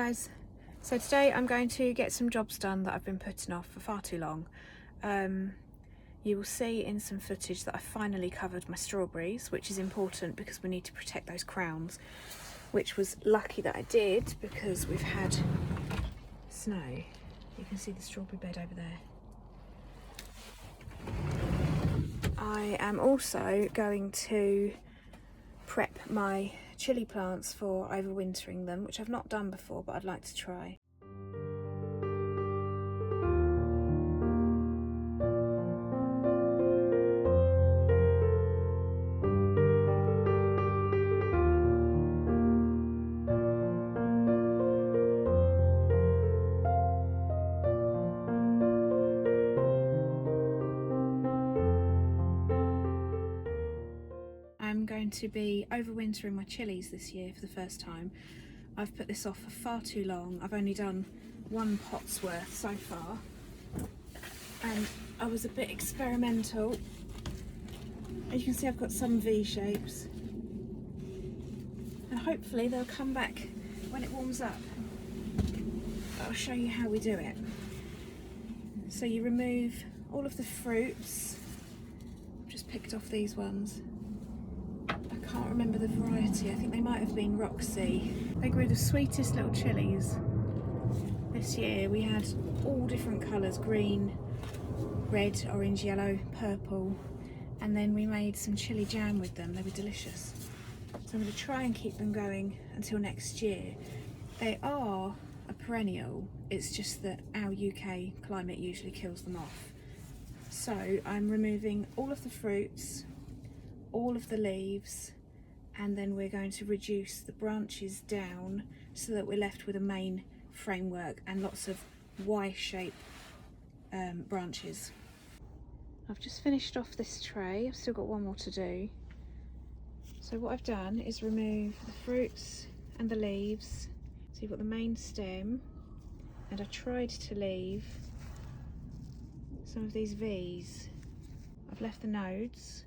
guys, so today I'm going to get some jobs done that I've been putting off for far too long. You will see in some footage that I finally covered my strawberries, which is important because we need to protect those crowns, which was lucky that I did because we've had snow. You can see the strawberry bed over there. I am also going to prep my chilli plants for overwintering them, which I've not done before, but I'd like to try. I'm going to be overwintering my chillies this year for the first time. I've put this off for far too long. I've only done one pot's worth so far, and I was a bit experimental. As you can see, I've got some V shapes, and hopefully they'll come back when it warms up. I'll show you how we do it. So you remove all of the fruits. I've just picked off these ones. I can't remember the variety, I think they might have been Roxy. They grew the sweetest little chillies. This year we had all different colours, green, red, orange, yellow, purple, and then we made some chilli jam with them. They were delicious. So I'm going to try and keep them going until next year. They are a perennial, it's just that our UK climate usually kills them off. So I'm removing all of the fruits, all of the leaves, and then we're going to reduce the branches down so that we're left with a main framework and lots of Y-shaped branches. I've just finished off this tray. I've still got one more to do. So what I've done is remove the fruits and the leaves. So you've got the main stem, and I tried to leave some of these V's. I've left the nodes.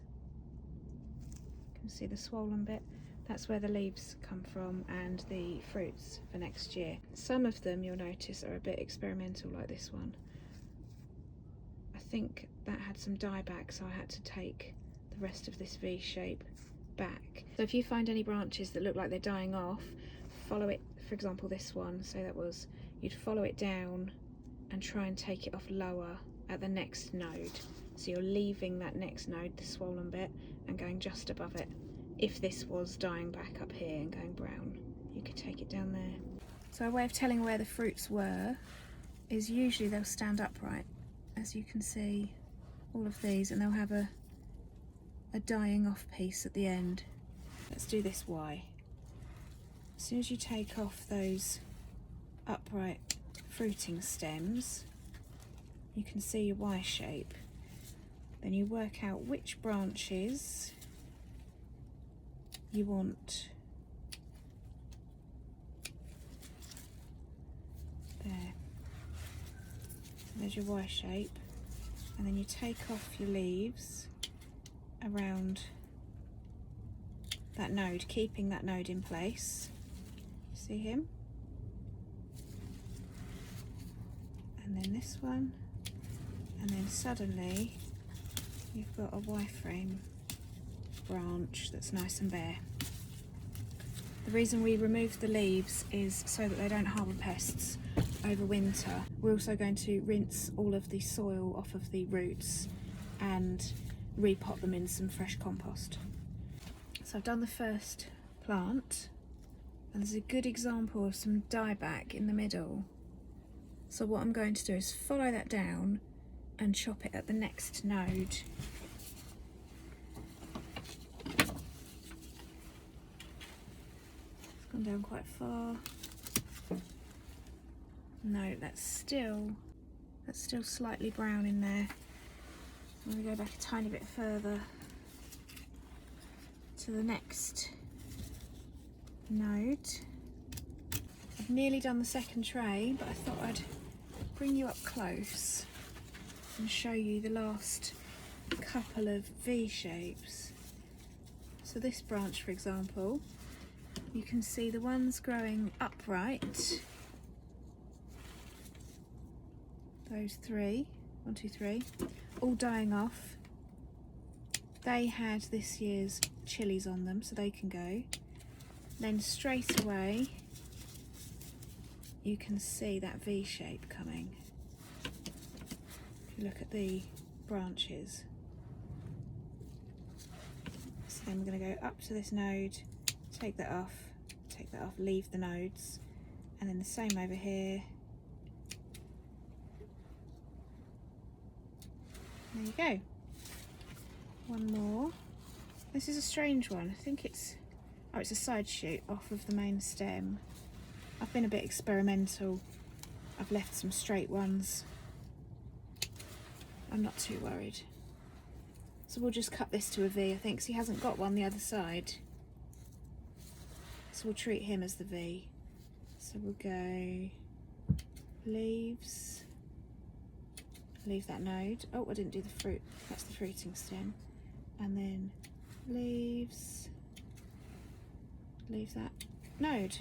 See the swollen bit, that's where the leaves come from, and the fruits for next year. Some of them you'll notice are a bit experimental, like this one. I think that had some dieback, so I had to take the rest of this V shape back. So if you find any branches that look like they're dying off, follow it. For example, this one, so that was, you'd follow it down and try and take it off lower at the next node. So you're leaving that next node, the swollen bit, and going just above it. If this was dying back up here and going brown, you could take it down there. So a way of telling where the fruits were is usually they'll stand upright, as you can see, all of these, and they'll have a dying off piece at the end. Let's do this Y. As soon as you take off those upright fruiting stems, you can see your Y shape. Then you work out which branches you want there. So there's your Y shape, and then you take off your leaves around that node, keeping that node in place. See him? And then this one, and then suddenly you've got a Y-frame branch that's nice and bare. The reason we remove the leaves is so that they don't harbour pests over winter. We're also going to rinse all of the soil off of the roots and repot them in some fresh compost. So I've done the first plant, and there's a good example of some dieback in the middle. So what I'm going to do is follow that down and chop it at the next node. It's gone down quite far. No, that's still slightly brown in there. I'm going to go back a tiny bit further to the next node. I've nearly done the second tray, but I thought I'd bring you up close and show you the last couple of V shapes. So this branch, for example, you can see the ones growing upright those three, 1, 2, 3, all dying off. They had this year's chillies on them, so they can go. Then straight away, you can see that V shape coming. If you look at the branches. So then we're going to go up to this node, take that off, leave the nodes, and then the same over here. There you go. One more. This is a strange one. I think it's, oh, it's a side shoot off of the main stem. I've been a bit experimental. I've left some straight ones. I'm not too worried. So we'll just cut this to a V, I think, because he hasn't got one the other side. So we'll treat him as the V. So we'll go leaves, leave that node. Oh, I didn't do the fruit. That's the fruiting stem. And then leaves, leave that node.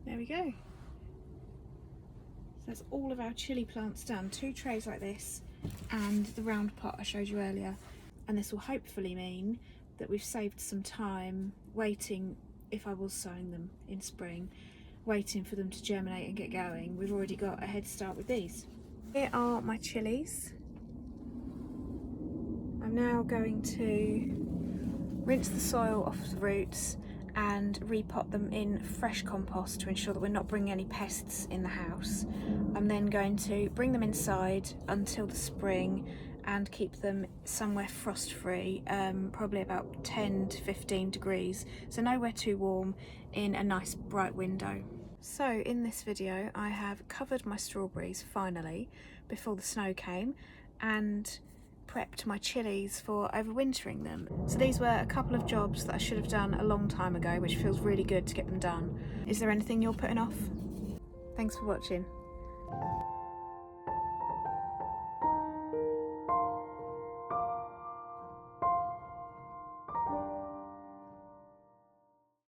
There we go. So that's all of our chilli plants done. 2 trays like this and the round pot I showed you earlier. And this will hopefully mean that we've saved some time waiting, if I was sowing them in spring, waiting for them to germinate and get going. We've already got a head start with these. Here are my chillies. I'm now going to rinse the soil off the roots and repot them in fresh compost to ensure that we're not bringing any pests in the house. I'm then going to bring them inside until the spring and keep them somewhere frost free, probably about 10 to 15 degrees, so nowhere too warm, in a nice bright window. So in this video I have covered my strawberries finally before the snow came and prepped my chillies for overwintering them. So these were a couple of jobs that I should have done a long time ago, which feels really good to get them done. Is there anything you're putting off? Thanks for watching.